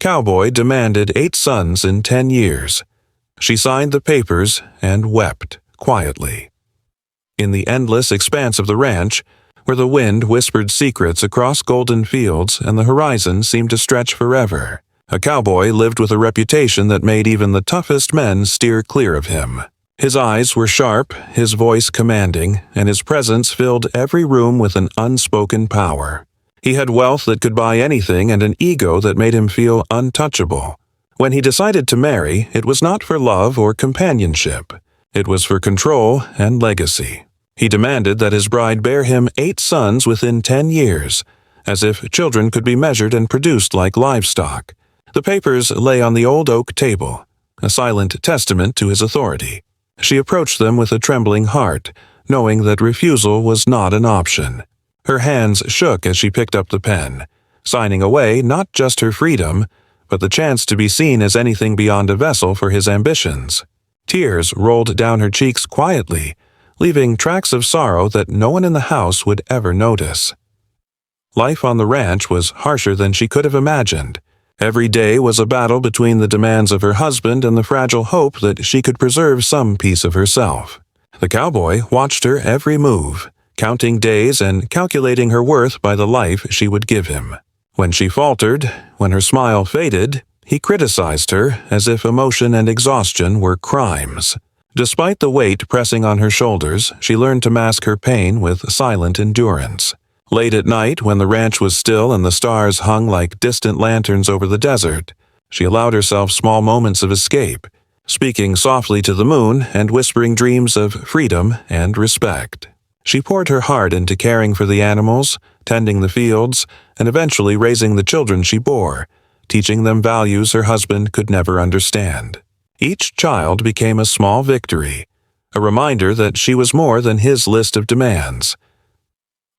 Cowboy demanded 8 sons in 10 years. She signed the papers and wept quietly. In the endless expanse of the ranch, where the wind whispered secrets across golden fields and the horizon seemed to stretch forever, a cowboy lived with a reputation that made even the toughest men steer clear of him. His eyes were sharp, his voice commanding, and his presence filled every room with an unspoken power. He had wealth that could buy anything and an ego that made him feel untouchable. When he decided to marry, it was not for love or companionship. It was for control and legacy. He demanded that his bride bear him 8 sons within 10 years, as if children could be measured and produced like livestock. The papers lay on the old oak table, a silent testament to his authority. She approached them with a trembling heart, knowing that refusal was not an option. Her hands shook as she picked up the pen, signing away not just her freedom, but the chance to be seen as anything beyond a vessel for his ambitions. Tears rolled down her cheeks quietly, leaving tracks of sorrow that no one in the house would ever notice. Life on the ranch was harsher than she could have imagined. Every day was a battle between the demands of her husband and the fragile hope that she could preserve some piece of herself. The cowboy watched her every move, counting days and calculating her worth by the life she would give him. When she faltered, when her smile faded, he criticized her as if emotion and exhaustion were crimes. Despite the weight pressing on her shoulders, she learned to mask her pain with silent endurance. Late at night, when the ranch was still and the stars hung like distant lanterns over the desert, she allowed herself small moments of escape, speaking softly to the moon and whispering dreams of freedom and respect. She poured her heart into caring for the animals, tending the fields, and eventually raising the children she bore, teaching them values her husband could never understand. Each child became a small victory, a reminder that she was more than his list of demands.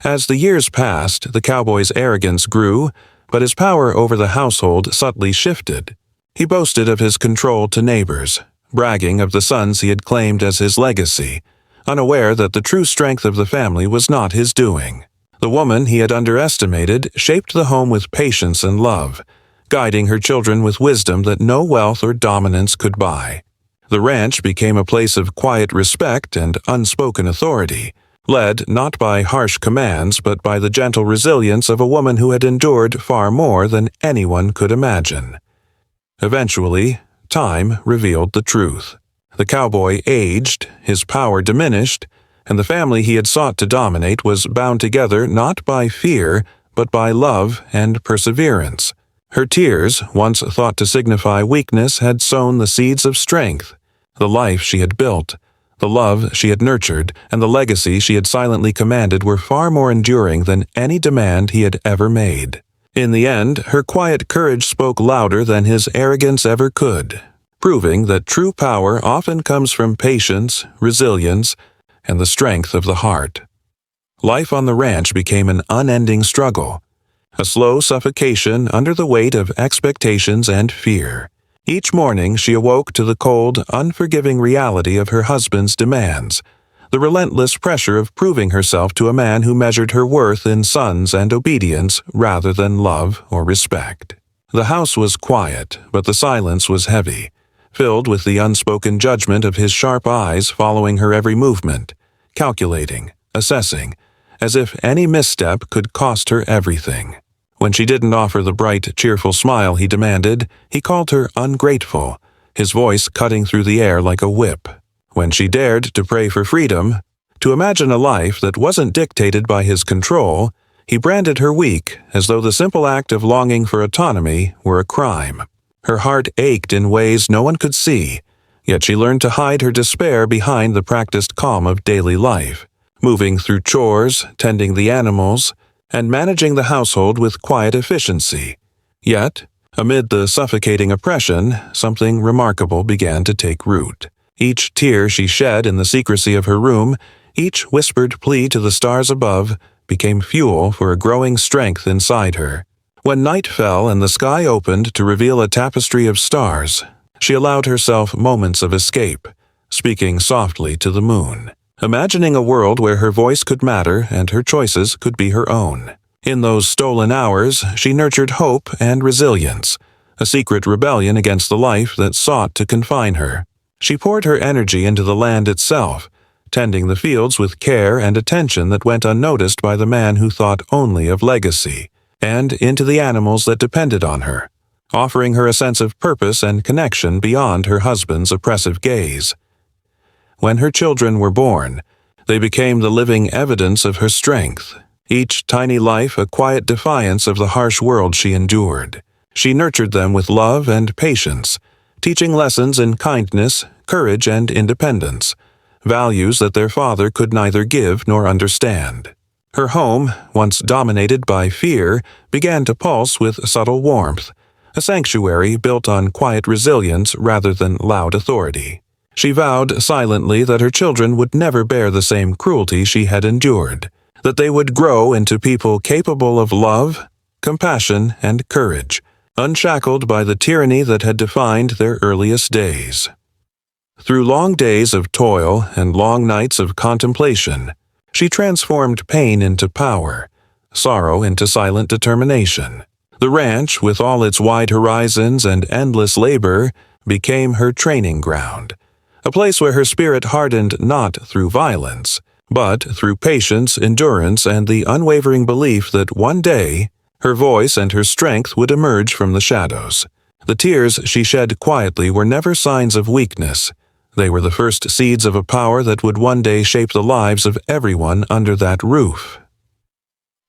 As the years passed, the cowboy's arrogance grew, but his power over the household subtly shifted. He boasted of his control to neighbors, bragging of the sons he had claimed as his legacy, unaware that the true strength of the family was not his doing. The woman he had underestimated shaped the home with patience and love, guiding her children with wisdom that no wealth or dominance could buy. The ranch became a place of quiet respect and unspoken authority, led not by harsh commands but by the gentle resilience of a woman who had endured far more than anyone could imagine. Eventually, time revealed the truth. The cowboy aged, his power diminished, and the family he had sought to dominate was bound together not by fear but by love and perseverance. Her tears, once thought to signify weakness, had sown the seeds of strength. The life she had built, the love she had nurtured, and the legacy she had silently commanded were far more enduring than any demand he had ever made. In the end, her quiet courage spoke louder than his arrogance ever could, proving that true power often comes from patience, resilience, and the strength of the heart. Life on the ranch became an unending struggle, a slow suffocation under the weight of expectations and fear. Each morning she awoke to the cold, unforgiving reality of her husband's demands, the relentless pressure of proving herself to a man who measured her worth in sons and obedience rather than love or respect. The house was quiet, but the silence was heavy, filled with the unspoken judgment of his sharp eyes following her every movement, calculating, assessing, as if any misstep could cost her everything. When she didn't offer the bright, cheerful smile he demanded, he called her ungrateful, his voice cutting through the air like a whip. When she dared to pray for freedom, to imagine a life that wasn't dictated by his control, he branded her weak, as though the simple act of longing for autonomy were a crime. Her heart ached in ways no one could see, yet she learned to hide her despair behind the practiced calm of daily life, moving through chores, tending the animals, and managing the household with quiet efficiency. Yet, amid the suffocating oppression, something remarkable began to take root. Each tear she shed in the secrecy of her room, each whispered plea to the stars above, became fuel for a growing strength inside her. When night fell and the sky opened to reveal a tapestry of stars, she allowed herself moments of escape, speaking softly to the moon, imagining a world where her voice could matter and her choices could be her own. In those stolen hours, she nurtured hope and resilience, a secret rebellion against the life that sought to confine her. She poured her energy into the land itself, tending the fields with care and attention that went unnoticed by the man who thought only of legacy, and into the animals that depended on her, offering her a sense of purpose and connection beyond her husband's oppressive gaze. When her children were born, they became the living evidence of her strength, each tiny life a quiet defiance of the harsh world she endured. She nurtured them with love and patience, teaching lessons in kindness, courage, and independence, values that their father could neither give nor understand. Her home, once dominated by fear, began to pulse with subtle warmth, a sanctuary built on quiet resilience rather than loud authority. She vowed silently that her children would never bear the same cruelty she had endured, that they would grow into people capable of love, compassion, and courage, unshackled by the tyranny that had defined their earliest days. Through long days of toil and long nights of contemplation, she transformed pain into power, sorrow into silent determination. The ranch, with all its wide horizons and endless labor, became her training ground, a place where her spirit hardened not through violence, but through patience, endurance, and the unwavering belief that one day her voice and her strength would emerge from the shadows. The tears she shed quietly were never signs of weakness. They were the first seeds of a power that would one day shape the lives of everyone under that roof.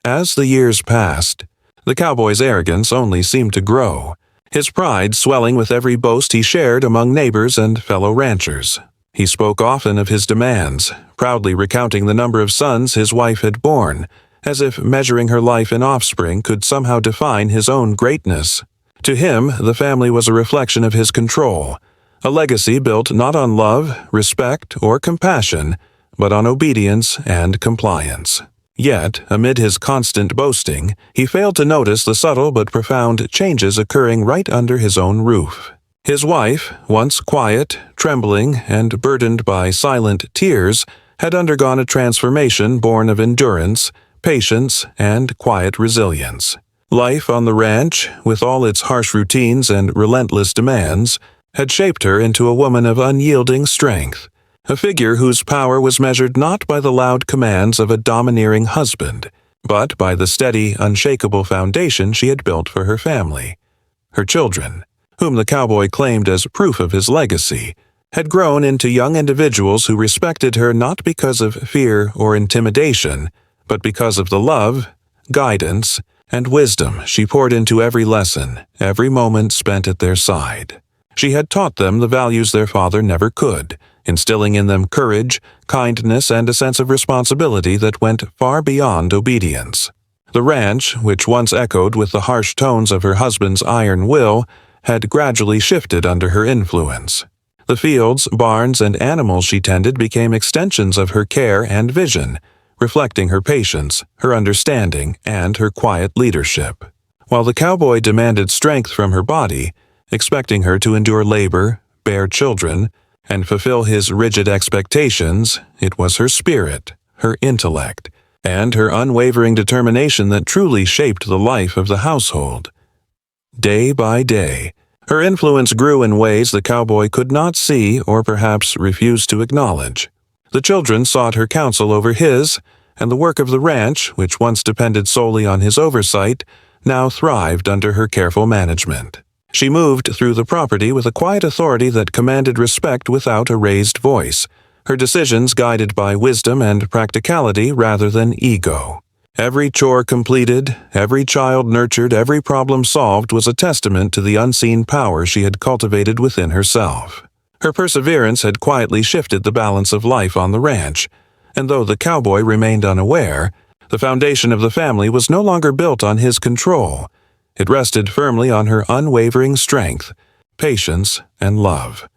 As the years passed, the cowboy's arrogance only seemed to grow, his pride swelling with every boast he shared among neighbors and fellow ranchers. He spoke often of his demands, proudly recounting the number of sons his wife had borne, as if measuring her life in offspring could somehow define his own greatness. To him, the family was a reflection of his control, a legacy built not on love, respect, or compassion, but on obedience and compliance. Yet, amid his constant boasting, he failed to notice the subtle but profound changes occurring right under his own roof. His wife, once quiet, trembling, and burdened by silent tears, had undergone a transformation born of endurance, patience, and quiet resilience. Life on the ranch, with all its harsh routines and relentless demands, had shaped her into a woman of unyielding strength, a figure whose power was measured not by the loud commands of a domineering husband, but by the steady, unshakable foundation she had built for her family. Her children, whom the cowboy claimed as proof of his legacy, had grown into young individuals who respected her not because of fear or intimidation, but because of the love, guidance, and wisdom she poured into every lesson, every moment spent at their side. She had taught them the values their father never could, instilling in them courage, kindness, and a sense of responsibility that went far beyond obedience. The ranch, which once echoed with the harsh tones of her husband's iron will, had gradually shifted under her influence. The fields, barns, and animals she tended became extensions of her care and vision, reflecting her patience, her understanding, and her quiet leadership. While the cowboy demanded strength from her body, expecting her to endure labor, bear children, and fulfill his rigid expectations, it was her spirit, her intellect, and her unwavering determination that truly shaped the life of the household. Day by day, her influence grew in ways the cowboy could not see or perhaps refused to acknowledge. The children sought her counsel over his, and the work of the ranch, which once depended solely on his oversight, now thrived under her careful management. She moved through the property with a quiet authority that commanded respect without a raised voice, her decisions guided by wisdom and practicality rather than ego. Every chore completed, every child nurtured, every problem solved was a testament to the unseen power she had cultivated within herself. Her perseverance had quietly shifted the balance of life on the ranch, and though the cowboy remained unaware, the foundation of the family was no longer built on his control. It rested firmly on her unwavering strength, patience, and love.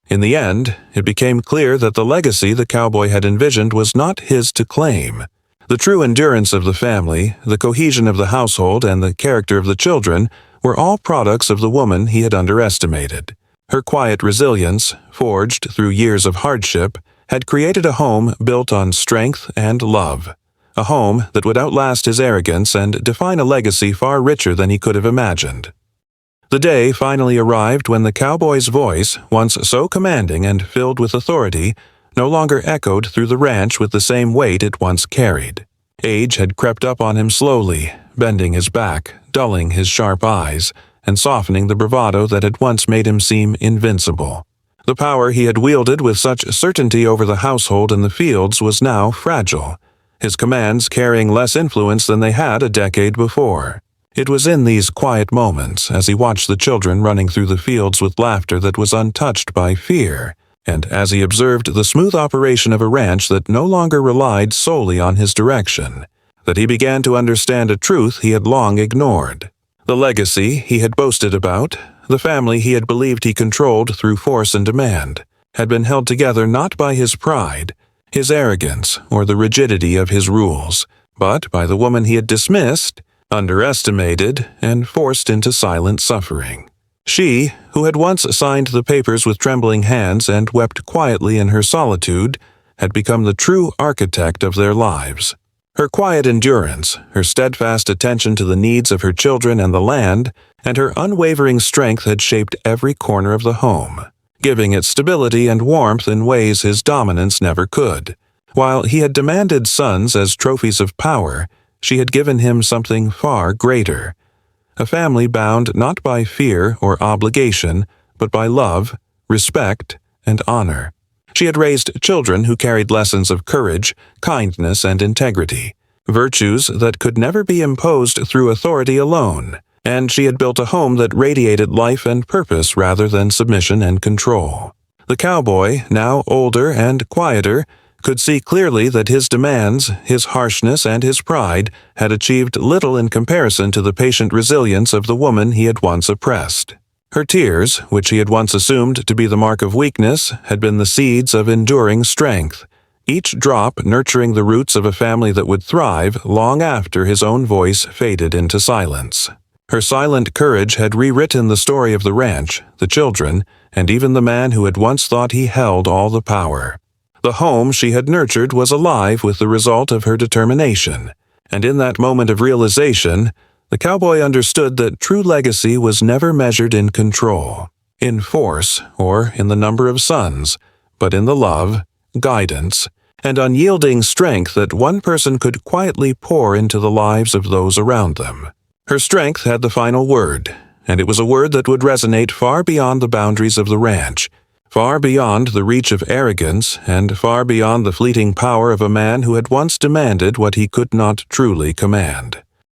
In the end, it became clear that the legacy the cowboy had envisioned was not his to claim. The true endurance of the family, the cohesion of the household, and the character of the children were all products of the woman he had underestimated. Her quiet resilience, forged through years of hardship, had created a home built on strength and love. A home that would outlast his arrogance and define a legacy far richer than he could have imagined. The day finally arrived when the cowboy's voice, once so commanding and filled with authority, no longer echoed through the ranch with the same weight it once carried. Age had crept up on him slowly, bending his back, dulling his sharp eyes, and softening the bravado that had once made him seem invincible. The power he had wielded with such certainty over the household and the fields was now fragile, his commands carrying less influence than they had a decade before. It was in these quiet moments, as he watched the children running through the fields with laughter that was untouched by fear, and as he observed the smooth operation of a ranch that no longer relied solely on his direction, that he began to understand a truth he had long ignored. The legacy he had boasted about, the family he had believed he controlled through force and demand, had been held together not by his pride, his arrogance, or the rigidity of his rules, but by the woman he had dismissed, underestimated, and forced into silent suffering. She, who had once signed the papers with trembling hands and wept quietly in her solitude, had become the true architect of their lives. Her quiet endurance, her steadfast attention to the needs of her children and the land, and her unwavering strength had shaped every corner of the home, giving it stability and warmth in ways his dominance never could. While he had demanded sons as trophies of power, she had given him something far greater. A family bound not by fear or obligation, but by love, respect, and honor. She had raised children who carried lessons of courage, kindness, and integrity, virtues that could never be imposed through authority alone, and she had built a home that radiated life and purpose rather than submission and control. The cowboy, now older and quieter, could see clearly that his demands, his harshness, and his pride had achieved little in comparison to the patient resilience of the woman he had once oppressed. Her tears, which he had once assumed to be the mark of weakness, had been the seeds of enduring strength, each drop nurturing the roots of a family that would thrive long after his own voice faded into silence. Her silent courage had rewritten the story of the ranch, the children, and even the man who had once thought he held all the power. The home she had nurtured was alive with the result of her determination, and in that moment of realization, the cowboy understood that true legacy was never measured in control, in force, or in the number of sons, but in the love, guidance, and unyielding strength that one person could quietly pour into the lives of those around them. Her strength had the final word, and it was a word that would resonate far beyond the boundaries of the ranch, far beyond the reach of arrogance, and far beyond the fleeting power of a man who had once demanded what he could not truly command.